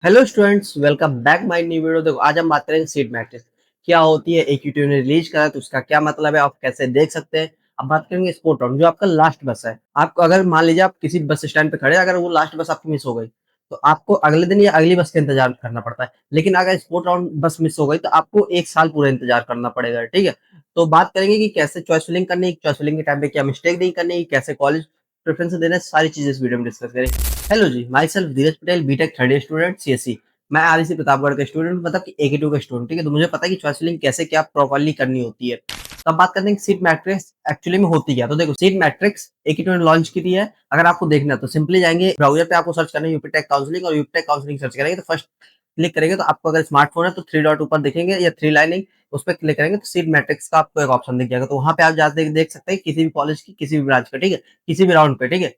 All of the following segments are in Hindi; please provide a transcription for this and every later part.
Hello students, welcome back my new video. देखो, आज हम बात करेंगे सीट मैट्रिक्स क्या होती है। एकीटी ने रिलीज करा तो उसका क्या मतलब है, आप कैसे देख सकते हैं। अब बात करेंगे स्पोर्ट राउंड, जो आपका लास्ट बस है। आपको अगर मान लीजिए आप किसी बस स्टैंड पे खड़े हैं, अगर वो लास्ट बस आपकी मिस हो गई तो आपको अगले दिन या अगली बस का इंतजार करना पड़ता है। लेकिन अगर स्पोर्ट राउंड बस मिस हो गई तो आपको एक साल पूरा इंतजार करना पड़ेगा। ठीक है, तो बात करेंगे कि कैसे चॉइस फिलिंग करनी है, चॉइस फिलिंग के टाइम पे क्या मिस्टेक नहीं करनी है, कैसे कॉलेज प्रेफरेंस देना है, सारी चीजें इस वीडियो में डिस्कस करेंगे। Hello ji, myself Dheeraj Patel, BTech third year student, CSC. मैं आरईसी प्रतापगढ़ का स्टूडेंट, मतलब कि एके2 का स्टूडेंट। ठीक है, तो मुझे पता है कि चॉइस फिलिंग कैसे क्या प्रॉपर्ली करनी होती है। तो अब बात करते हैं कि सीट मैट्रिक्स एक्चुअली में होती क्या है। तो देखो, सीट मैट्रिक्स एके2 ने लॉन्च की थी है। अगर आपको देखना है तो सिंपली जाएंगे ब्राउजर पे, आपको सर्च करना है यूपीटेक काउंसलिंग, और यूपीटेक काउंसलिंग सर्च करेंगे तो फर्स्ट क्लिक करेंगे तो आपको अगर स्मार्टफोन है तो थ्री डॉट ऊपर दिखेंगे या थ्री लाइनिंग, उस पर क्लिक करेंगे तो सीट मैट्रिक्स का आपको एक ऑप्शन दिख जाएगा। तो वहां पे आप जाते देख सकते हैं किसी भी कॉलेज की, किसी भी ब्रांच का। ठीक है, किसी भी राउंड पे। ठीक है,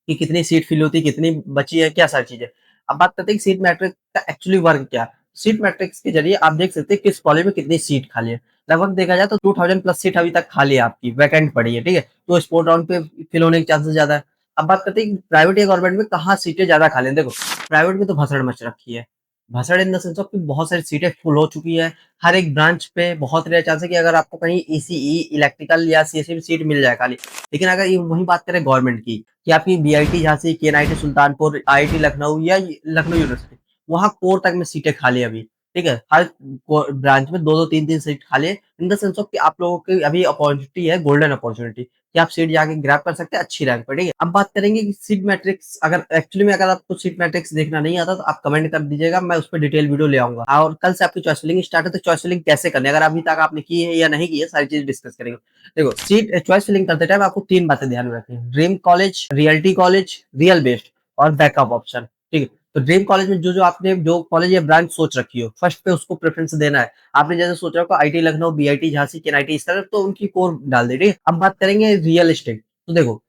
कि कितनी सीट फिल होती है, कितनी बची है, क्या सारी चीजें। अब बात करते हैं कि सीट मैट्रिक्स का एक्चुअली वर्क क्या है। सीट मैट्रिक्स के जरिए आप देख सकते हैं किस कॉलेज में कितनी सीट खाली है। लगभग देखा जाए तो 2000 प्लस सीट अभी तक खाली है, आपकी वैकेंट पड़ी है। ठीक है, तो स्पोर्ट राउंड पे फिल होने के चांसेस ज्यादा है। अब बात करते हैं कि प्राइवेट या गवर्नमेंट में कहाँ सीटें ज्यादा खाली है। देखो, प्राइवेट में तो भसड़ मच रखी है। भसड़ इन द सेंस ऑफ कि बहुत सारी सीटें फुल हो चुकी है। हर एक ब्रांच पे बहुत रेयर चांस है कि अगर आपको कहीं ईसीई, इलेक्ट्रिकल या सीएससी में सीट मिल जाए खाली। लेकिन अगर ये वही बात करें गवर्नमेंट की, कि आपकी बीआईटी झांसी, केएनआईटी सुल्तानपुर, आईआईटी लखनऊ या लखनऊ यूनिवर्सिटी, वहां कोर तक में सीटें खाली है अभी। ठीक है, हर ब्रांच में दो दो तीन तीन सीट खाली है। इन द सेंस ऑफ कि आप लोगों की अभी अपॉर्चुनिटी है, गोल्डन अपॉर्चुनिटी, कि आप सीट जाके ग्रैब कर सकते हैं अच्छी रैंक पर। ठीक है, अब बात करेंगे कि सीट मैट्रिक्स, अगर एक्चुअली में अगर आपको सीट मैट्रिक्स देखना नहीं आता तो आप कमेंट कर दीजिएगा, मैं उस पर डिटेल वीडियो ले आऊंगा। और कल से आपकी चॉइस फिलिंग स्टार्ट है, तो चॉइस फिलिंग कैसे करनी है, अगर अभी तक आपने की है या नहीं की है, सारी चीज डिस्कस करेंगे। देखो, सीट चॉइस फिलिंग करते टाइम आपको तीन बातें ध्यान में रखनी है: dream college, reality college, real based, और बैकअप ऑप्शन। ठीक है, तो ड्रीम कॉलेज में जो जो आपने जो कॉलेज या ब्रांच सोच रखी हो, फर्स्ट पे उसको प्रेफरेंस देना है। आपने जैसे सोच रखा आईटी लखनऊ, बीआईटी झांसी, केएनआईटी, इस तरह, तो उनकी कोर डाल दे। ठीक है, अब बात करेंगे रियल एस्टेट। तो देखो,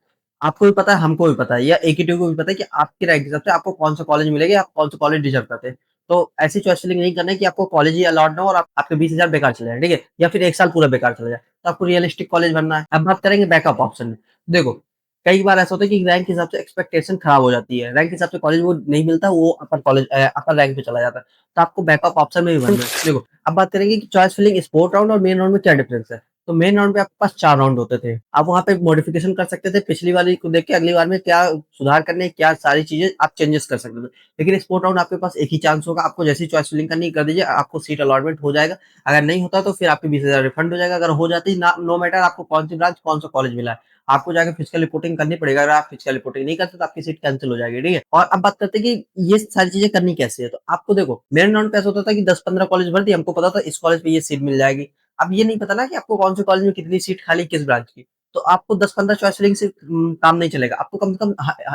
आपको भी पता है, हमको भी पता है, या एकेटी को भी पता है कि आपके रैंक के हिसाब से आपको कौन सा कॉलेज मिलेगा, आप कौन सा कॉलेज डिजर्व करते हैं। तो ऐसी चॉइस फिलिंग नहीं करना है कि आपको कॉलेज ही अलॉट ना हो और आपके 20,000 बेकार चले जाए। ठीक है, या फिर एक साल पूरा बेकार चला जाए, तो आपको रियलिस्टिक कॉलेज बनना है। अब बात करेंगे बैकअप ऑप्शन में। देखो, कई बार ऐसा होता है कि रैंक के हिसाब से एक्सपेक्टेशन खराब हो जाती है, रैंक के हिसाब से कॉलेज वो नहीं मिलता, वो अपर कॉलेज अपर रैंक पे चला जाता है। तो आपको बैकअप ऑप्शन में भी बनना है। देखो, अब बात करेंगे कि चॉइस फिलिंग स्पोर्ट राउंड और मेन राउंड में क्या डिफरेंस है। तो मेन राउंड पे आपके पास 4 राउंड होते थे। आप वहाँ पे मॉडिफिकेशन कर सकते थे, पिछली वाली को देख के अगली बार में क्या सुधार करने, क्या सारी चीजें आप चेंजेस कर सकते थे। लेकिन स्पोर्ट राउंड आपके पास एक ही चांस होगा, आपको जैसी चॉइस फिलिंग करनी कर दीजिए, आपको सीट अलॉटमेंट हो जाएगा। अगर नहीं होता तो फिर आपके 20,000 रिफंड हो जाएगा। अगर हो जाती ना, नो मैटर आपको कौन सी ब्रांच कौन सा कॉलेज मिला है, आपको जाके फिजिकल रिपोर्टिंग करनी पड़ेगा। अगर आप फिजिकल रिपोर्टिंग नहीं करते तो आपकी सीट कैंसिल हो जाएगी। ठीक है, और अब बात करते हैं कि ये सारी चीजें करनी कैसे है। तो आपको देखो, मेरे राउंड पे ऐसा होता था कि 10-15 कॉलेज भर दिए, हमको पता था इस कॉलेज पे ये सीट मिल जाएगी। अब ये नहीं पता ना कि आपको कौन से कॉलेज में कितनी सीट खाली किस ब्रांच की। तो आपको 10-15 चॉइस फिलिंग से काम नहीं चलेगा, आपको कम से कम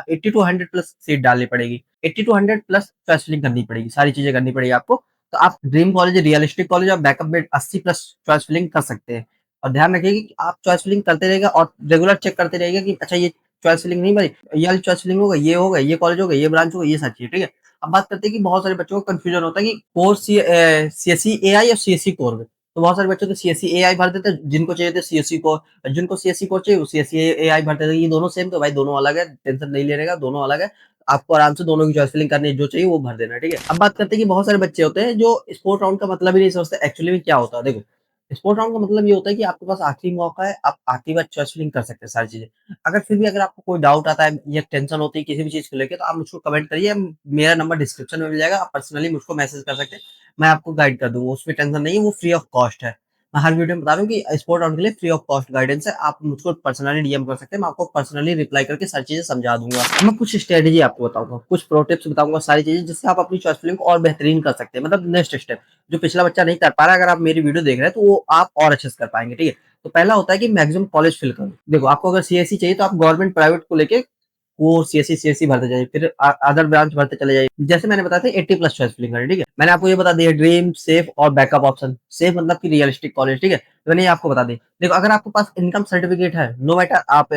80 टू 100 प्लस सीट डालनी पड़ेगी। 80 टू 100 प्लस चॉइस फिलिंग करनी पड़ेगी, सारी चीजें करनी पड़ेगी आपको। तो आप ड्रीम कॉलेज, रियलिस्टिक कॉलेज और बैकअप में 80 प्लस चॉइस फिलिंग कर सकते हैं। और ध्यान रखिएगा कि आप चॉइस फिलिंग करते रहेगा और रेगुलर चेक करते रहेगा कि अच्छा ये चॉइस फिलिंग नहीं बनी, ये वाली चॉइस फिलिंग होगा, ये कॉलेज होगा, ये ब्रांच होगा, ये सारी चीजें। ठीक है, अब बात करते हैं कि बहुत सारे बच्चों को कंफ्यूजन होता है कि कोर सीएससी एआई और सीएससी कोर में। तो बहुत सारे बच्चे तो सीएससी एआई भर देते हैं, जिनको चाहिए थे सीएससी कोर, जिनको सीएससी कोर चाहिए वो सीएससी एआई भर देते हैं। ये दोनों सेम तो भाई दोनों अलग है, टेंशन नहीं लेने का, दोनों अलग है। आपको आराम से दोनों की चॉइस फिलिंग करनी है, जो चाहिए वो भर देना है। ठीक है, अब बात करते हैं कि बहुत सारे बच्चे होते हैं जो स्पोर्ट राउंड का मतलब ही नहीं समझते एक्चुअली में क्या होता है। देखो, स्पोर्ट राउंड का मतलब ये होता है कि आपके पास आखिरी मौका है, आप आखिरी बार चॉइस फिलिंग कर सकते हैं सारी चीजें। अगर फिर भी अगर आपको कोई डाउट आता है या टेंशन होती है किसी भी चीज को लेकर, तो आप मुझको कमेंट करिए, मेरा नंबर डिस्क्रिप्शन में मिल जाएगा, आप पर्सनली मुझको मैसेज कर सकते हैं, मैं आपको गाइड कर दूंगा, उसमें टेंशन नहीं है, वो फ्री ऑफ कॉस्ट है। मैं हर वीडियो में बता रहा हूँ कि स्पोर्ट राउंड के लिए फ्री ऑफ कॉस्ट गाइडेंस है, आप मुझको पर्सनली डीएम कर सकते हैं, मैं आपको पर्सनली रिप्लाई करके सारी चीजें समझा दूंगा। मैं कुछ स्ट्रेटेजी आपको बताऊंगा, कुछ प्रो टिप्स बताऊंगा, सारी चीजें जिससे आप अपनी चॉइस फिलिंग को और बेहतरीन कर सकते हैं, मतलब नेक्स्ट स्टेप जो पिछला बच्चा नहीं कर पा रहा है, अगर आप मेरी वीडियो देख रहे हैं तो वो आप और अच्छे से कर पाएंगे। ठीक है, तो पहला होता है कि मैक्सिमम कॉलेज फिल करो। देखो, आपको अगर सीएससी चाहिए तो आप गवर्नमेंट प्राइवेट को लेके वो सीएससी भरते जाइए, फिर अदर ब्रांच भरते चले जाइए। जैसे मैंने बताया था 80 प्लस चॉइस फिलिंग करें। ठीक है, मैंने आपको ये बता दिया ड्रीम, सेफ और बैकअप ऑप्शन। सेफ मतलब कि रियलिस्टिक कॉलेज। ठीक है, तो मैंने ये आपको बता दी। देखो, अगर आपके पास इनकम सर्टिफिकेट है, नो मैटर आप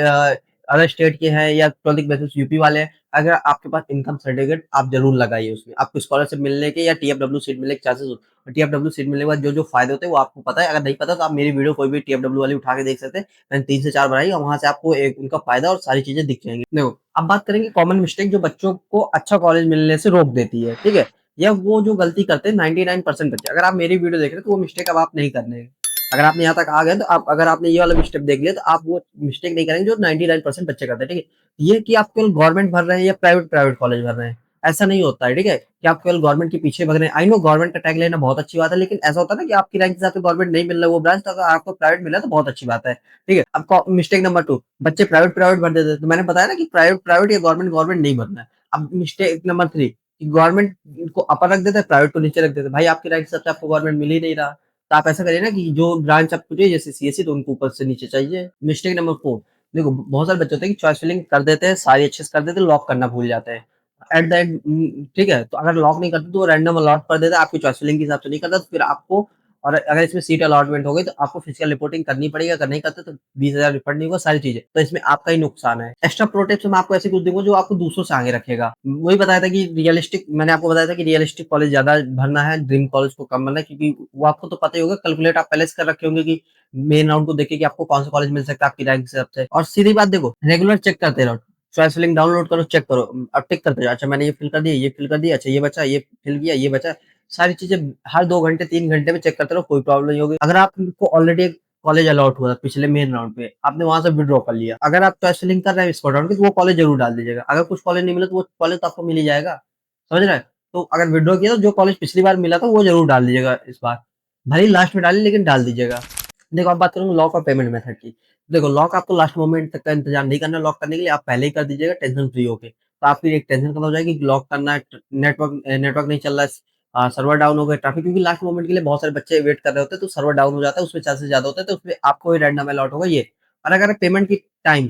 अदर स्टेट के हैं या 12th बेसिस यूपी वाले हैं, अगर आपके पास इनकम सर्टिफिकेट आप जरूर लगाइए उसमें, आपको स्कॉलरशिप मिलने के या टीएफडब्ल्यू सीट मिलने के चांसेस। टीएफडब्ल्यू सीट मिलने के बाद जो जो फायदे होते हैं वो आपको पता है, अगर नहीं पता तो आप मेरी वीडियो कोई भी टीएफडब्ल्यू वाली उठा के देख सकते हैं। मैंने 3 से 4 बनाई और वहां से आपको एक उनका फायदा और सारी चीजें दिख जाएंगी। देखो, अब बात करेंगे कॉमन मिस्टेक जो बच्चों को अच्छा कॉलेज मिलने से रोक देती है, ठीक है? या वो जो गलती करते हैं 99% बच्चे, अगर आप मेरी वीडियो देख रहे हो तो वो मिस्टेक अब आप नहीं करने हैं। अगर आपने यहाँ तक आ गए तो आप, अगर आपने ये वाला स्टेप देख लिया तो आप वो मिस्टेक नहीं करेंगे जो 99% बच्चे करते हैं, ठीक है? ये कि आप केवल गवर्नमेंट भर रहे हैं या प्राइवेट प्राइवेट कॉलेज भर रहे हैं, ऐसा नहीं होता है, ठीक है? कि आप केवल गवर्नमेंट के पीछे भग रहे हैं। आई नो गवर्नमेंट का टैग लेना बहुत अच्छी बात है, लेकिन ऐसा होता है ना कि आपकी रैंक के हिसाब से गवर्नमेंट नहीं मिल रहा है वो ब्रांच, तो अगर आपको प्राइवेट मिला तो बहुत अच्छी बात है, ठीक है? अब मिस्टेक नंबर 2, बच्चे प्राइवेट प्राइवेट भर देते हैं। तो मैंने बताया ना कि प्राइवेट प्राइवेट या गवर्नमेंट गवर्नमेंट नहीं भरना है। अब मिस्टेक नंबर 3 कि गवर्नमेंट को अपर रख देता है, प्राइवेट को नीचे रख देता है। भाई आपकी रैंक के हिसाब से आपको गवर्नमेंट मिल ही नहीं रहा, तो आप ऐसा करिए ना कि जो ब्रांच आपको चाहिए जैसे सीएससी तो उनको ऊपर से नीचे चाहिए। मिस्टेक नंबर 4, देखो बहुत सारे बच्चे होते हैं कि चॉइस फिलिंग कर देते हैं, सारी अच्छे से कर देते हैं, लॉक करना भूल जाते हैं। एट द एंड ठीक है, तो अगर लॉक नहीं करते तो वो रैंडम अलॉट कर देता है, आपकी चॉइस फिलिंग के हिसाब से नहीं करता, तो फिर आपको, और अगर इसमें सीट अलॉटमेंट हो गई तो आपको फिजिकल रिपोर्टिंग करनी पड़ेगी, अगर नहीं करते तो 20,000 रिफंड नहीं होगा, सारी चीजें, तो इसमें आपका ही नुकसान है। एक्स्ट्रा प्रो टिप्स मैं आपको ऐसे कुछ दूंगा जो आपको दूसरों से आगे रखेगा। वही बताया था कि रियलिस्टिक, मैंने आपको बताया था कि रियलिस्टिक कॉलेज ज्यादा भरना है, ड्रीम कॉलेज को कम भरना है, क्योंकि वो आपको तो पता ही होगा, कैलकुलेट आप पहले से कर रखे होंगे कि मेन राउंड को देखे कि आपको कौन सा कॉलेज मिल सकता है आपकी रैंक के हिसाब से। और सीधी बात देखो, रेगुलर चेक करते रहो, चॉइस फिलिंग डाउनलोड करो, चेक करो, अब टिक करते जाओ, अच्छा मैंने ये फिल कर दिया, ये फिल कर दिया, अच्छा ये बचा, ये फिल किया, ये बचा, सारी चीजें हर 2 घंटे 3 घंटे में चेक करते रहो, कोई प्रॉब्लम नहीं होगी। अगर आपको ऑलरेडी एक कॉलेज अलॉट हुआ था पिछले मेन राउंड पे, आपने वहां से विड्रॉ कर लिया, अगर आप चॉइस फिलिंग कर रहे हैं स्पॉट राउंड की, तो वो कॉलेज जरूर डाल दीजिएगा। अगर कुछ कॉलेज नहीं मिला तो वो कॉलेज तो आपको मिल ही जाएगा, समझ रहे हैं? तो अगर विड्रॉ किया तो जो कॉलेज पिछली बार मिला था वो जरूर डाल दीजिएगा इस बार, भले ही लास्ट में डालिए लेकिन डाल दीजिएगा। देखो अब बात करूंगा लॉक और पेमेंट मेथड की। देखो लॉक आपको लास्ट मोमेंट तक का इंतजार नहीं करना, लॉक करने के लिए आप पहले ही कर दीजिएगा टेंशन फ्री होके, तो आपकी एक टेंशन खत्म हो जाएगी कि लॉक करना है, नेटवर्क नेटवर्क नहीं चल रहा है, सर्वर डाउन हो गए, ट्रैफिक, क्योंकि लास्ट मोमेंट के लिए बहुत सारे बच्चे वेट कर रहे होते हैं, तो सर्वर डाउन हो जाता है, उसमें चांसेस ज्यादा होते हैं, तो उसमें आपको ही रैंडम अलॉट होगा ये। और अगर पेमेंट की टाइम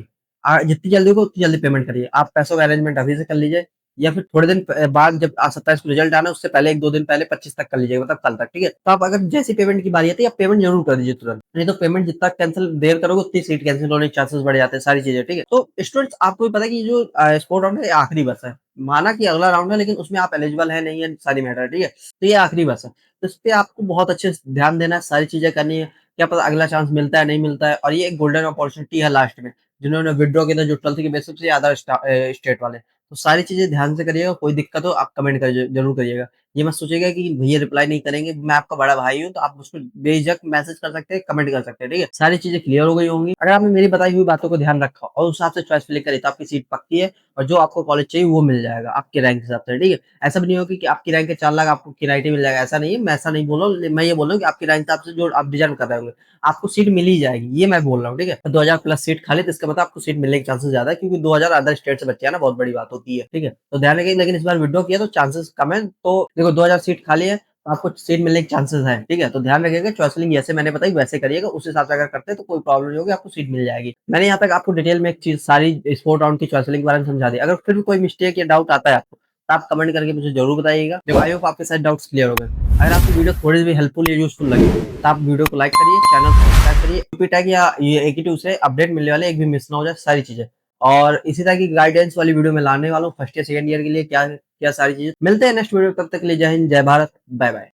जितनी जल्दी होगा उतनी जल्दी पेमेंट करिए, आप पैसों का अरेंजमेंट अभी से कर लीजिए, या फिर थोड़े दिन बाद जब 27 को रिजल्ट आना है उससे पहले 1-2 दिन पहले 25 तक कर लीजिएगा, मतलब कल तक, ठीक है? तो आप अगर जैसी पेमेंट की बारी आती है आप पेमेंट जरूर कर दीजिए तुरंत, नहीं तो पेमेंट जितना कैंसिल देर करोगे उतनी सीट कैंसिल होने के चांसेस बढ़ जाते हैं, सारी चीजें, ठीक है? तो स्टूडेंट्स आपको भी पता है कि जो स्पोर्ट राउंड है ये आखिरी बस है, माना कि अगला राउंड है लेकिन उसमें आप एलिजिबल है नहीं है सारी मैटर, ठीक है? तो ये आखिरी बस है, तो इस पे आपको बहुत अच्छे से ध्यान देना है, सारी चीजें करनी है, क्या पता अगला चांस मिलता है नहीं मिलता है, और ये एक गोल्डन अपॉर्चुनिटी है लास्ट में, जिन्होंने विड्रॉ किया था जो 12th के बेसिस से अदर स्टेट वाले, तो सारी चीजें ध्यान से करिएगा, कोई दिक्कत हो आप कमेंट कर जरूर करिएगा। ये मत सोचिएगा कि भैया रिप्लाई नहीं करेंगे, मैं आपका बड़ा भाई हूँ तो आप उसमें बेझिझक मैसेज कर सकते हैं, कमेंट कर सकते हैं, ठीक है? सारी चीजें क्लियर हो गई होंगी, अगर आपने मेरी बताई हुई बातों को ध्यान रखा और उस हिसाब से चॉइस फिल करी तो आपकी सीट पक्की है, और जो आपको कॉलेज चाहिए वो मिल जाएगा आपके रैंक के हिसाब से, ठीक है? ऐसा भी नहीं होगा कि आपकी रैंक है 4 लाख आपको किराए मिल जाएगा, ऐसा नहीं है, मैं ऐसा नहीं बोल रहा हूँ, मैं ये बोल रहा हूँ कि आपकी रैंक के हिसाब से जो आप डिजर्व कर रहे होंगे आपको सीट मिल ही जाएगी, ये मैं बोल रहा हूँ, ठीक है? 2000 प्लस सीट खाली तो इसका मतलब आपको सीट मिलने के चांसेस ज्यादा है, क्योंकि 2000 अदर स्टेट से बच्चे हैं ना, बहुत बड़ी बात होती है, ठीक है? तो ध्यान रखिए, लेकिन इस बार विड्रॉ किया तो चांसेस कम है, तो देखो 2000 सीट खाली है तो आपको सीट मिलने के चांसेस है, ठीक है? तो ध्यान रखिएगा, चॉइसलिंग जैसे मैंने बताई वैसे करिएगा, उस हिसाब से अगर करते हैं तो कोई प्रॉब्लम नहीं होगी, आपको सीट मिल जाएगी। मैंने यहाँ तक आपको डिटेल में एक चीज सारी स्पोर्ट राउंड की चॉइसलिंग के बारे में समझा दी, अगर फिर भी कोई मिस्टेक या डाउट आता है आपको तो आप कमेंट करके मुझे जरूर बताइएगा। देखो आई होप आपके सारे डाउट्स क्लियर हो गए। अगर आपकी वीडियो थोड़ी भी हेल्पफुल या यूजफुल लगी तो आप वीडियो को लाइक करिए, चैनल को सब्सक्राइब करिए, यूपी टैग या ये AQ2 से अपडेट मिलने वाले, एक भी मिस ना हो जाए, सारी चीजें। और इसी तरह की गाइडेंस वाली वीडियो में लाने वाला हूँ फर्स्ट ईयर सेकंड ईयर के लिए, क्या क्या सारी चीजें। मिलते हैं नेक्स्ट वीडियो, तब तक के लिए जय हिंद जय भारत, बाय बाय।